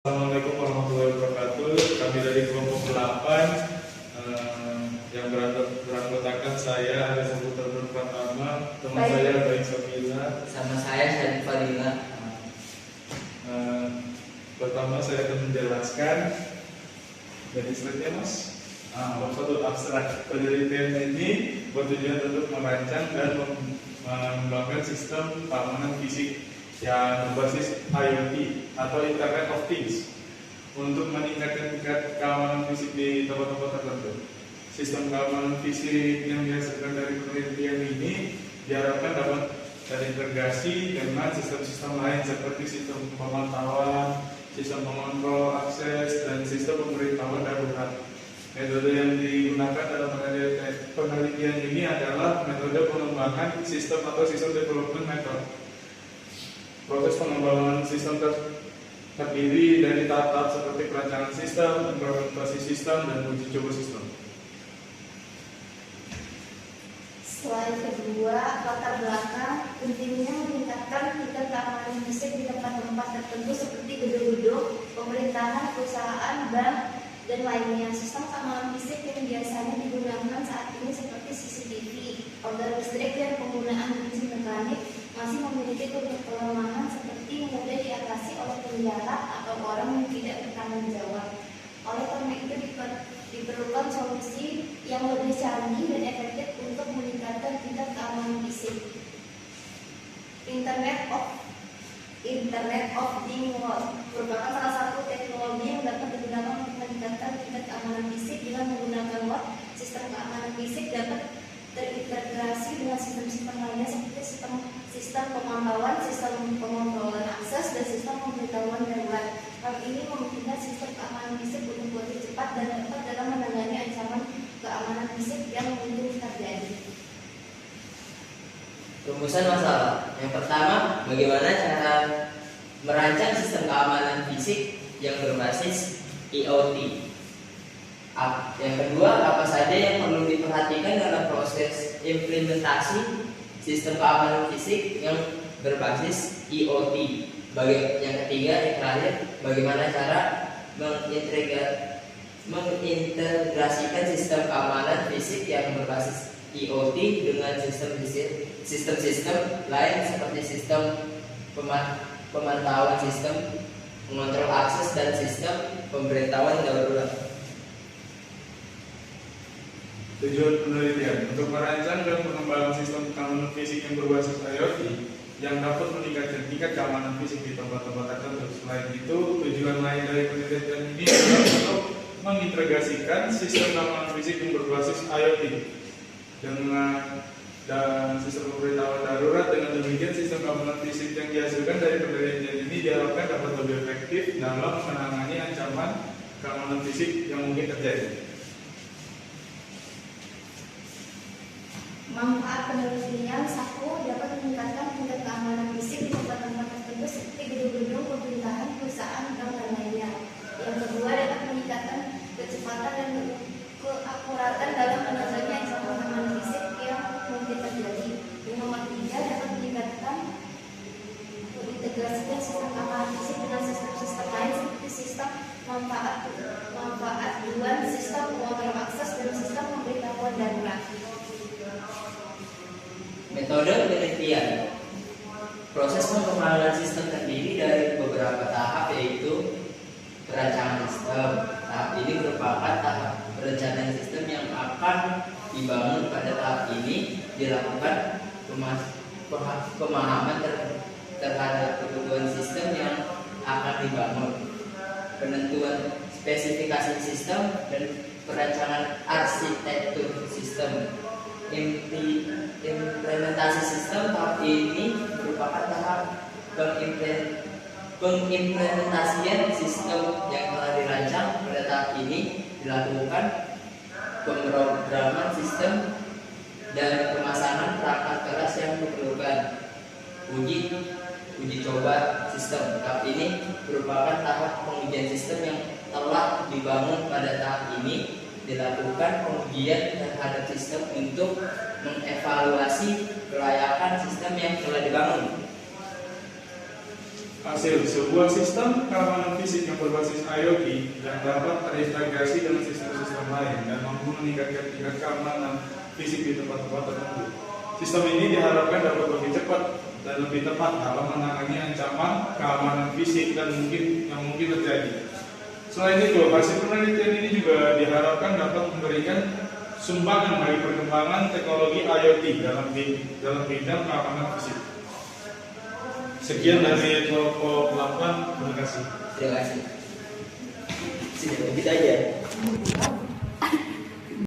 Assalamualaikum warahmatullahi wabarakatuh. Kami dari kelompok 8 yang beranggotakan saya ada Saputra Nur Pratama, teman saya Baik Sofila, sama saya Syarif Fadila. Pertama saya akan menjelaskan dari slide-nya Mas. Satu abstrak penelitian ini bertujuan untuk merancang dan mengembangkan sistem keamanan fisik yang berbasis IoT atau Internet of Things untuk meningkatkan tingkat keamanan fisik di tempat-tempat tertentu. Sistem keamanan fisik yang dihasilkan dari penelitian ini diharapkan dapat terintegrasi dengan sistem-sistem lain seperti sistem pemantauan, sistem pengontrol akses, dan sistem pemberitahuan darurat. Metode yang digunakan dalam penelitian ini adalah metode pengembangan sistem atau sistem development method. Proses pengembangan sistem terdiri dari tahap-tahap seperti perancangan sistem, implementasi sistem, dan uji coba sistem. Slide kedua, latar belakang pentingnya meningkatkan tingkat keamanan fisik di tempat-tempat tertentu seperti gedung-gedung, pemerintahan, perusahaan, bank, dan lainnya. Sistem keamanan fisik yang biasanya digunakan saat ini seperti CCTV, organ listrik, dan penggunaan prinsip mekanik masih memiliki kelemahan seperti mudah diatasi oleh penjara atau orang yang tidak bertanggung jawab. Oleh karena itu diperlukan solusi yang lebih canggih dan efektif untuk meningkatkan tingkat keamanan fisik. Internet of Things merupakan salah satu teknologi yang dapat digunakan untuk meningkatkan tingkat keamanan fisik dengan menggunakan sistem keamanan fisik dapat terintegrasi dengan sistem-sistem lainnya seperti sistem pemantauan, sistem pengontrolan akses, dan sistem pemberitahuan darurat. Hal ini memungkinkan sistem keamanan fisik untuk lebih cepat dan dapat dalam menangani ancaman keamanan fisik yang mungkin terjadi. Rumusan masalah. Yang pertama, bagaimana cara merancang sistem keamanan fisik yang berbasis IoT. Yang kedua, apa saja yang perlu diperhatikan dalam proses implementasi sistem keamanan fisik yang berbasis IoT. Yang ketiga, yang terakhir, bagaimana cara mengintegrasikan sistem keamanan fisik yang berbasis IoT dengan sistem-sistem lain seperti sistem pemantauan, sistem pengontrol akses, dan sistem pemberitahuan darurat. Tujuan penelitian untuk merancang dan mengembangkan sistem keamanan fisik yang berbasis IoT yang dapat meningkatkan tingkat keamanan fisik di tempat-tempat tertentu. Selain itu, tujuan lain dari penelitian ini adalah untuk mengintegrasikan sistem keamanan fisik yang berbasis IoT dan sistem pemberitahuan darurat. Dengan demikian, sistem keamanan fisik yang dihasilkan dari penelitian ini diharapkan dapat lebih efektif dalam menangani ancaman keamanan fisik yang mungkin terjadi. Manfaat penelitian: 1. Dapat meningkatkan tingkat keamanan fisik di tempat-tempat tertentu seperti gedung-gedung, pemerintahan, perusahaan, bank, dan lainnya. Yang kedua, dapat meningkatkan kecepatan dan keakuratan dalam menangani ancaman keamanan fisik yang mungkin terjadi. Yang nomor 3, dapat meningkatkan mengintegrasikan sistem keamanan fisik dengan sistem-sistem lain seperti sistem manfaat-tuan, sistem pengontrol akses, dan sistem pemberitahuan darurat. Metode penelitian. Proses pengembangan sistem terdiri dari beberapa tahap, yaitu perancangan sistem. Tahap ini merupakan tahap perencanaan sistem yang akan dibangun. Pada tahap ini dilakukan pemahaman terhadap kebutuhan sistem yang akan dibangun, penentuan spesifikasi sistem, dan perancangan arsitektur sistem. Implementasi sistem. Tahap ini merupakan tahap pengimplementasian sistem yang telah dirancang. Pada tahap ini dilakukan pemrograman sistem dan pemasangan perangkat keras yang diperlukan. Uji coba sistem. Tahap ini merupakan tahap pengujian sistem yang telah dibangun. Pada tahap ini dilakukan pengujian terhadap sistem untuk mengevaluasi kelayakan sistem yang telah dibangun. Hasil sebuah sistem keamanan fisik yang berbasis IoT yang dapat terintegrasi dengan sistem-sistem lain dan mampu meningkatkan tingkat keamanan fisik di tempat-tempat tertentu. Sistem ini diharapkan dapat lebih cepat dan lebih tepat dalam menangani ancaman keamanan fisik dan yang mungkin terjadi. Selain itu, hasil penelitian ini juga diharapkan dapat memberikan sumbangan bagi perkembangan teknologi IoT dalam bidang keamanan fisik. Sekian dari kelompok 8, terima kasih. Terima kasih. Sudah begitu aja.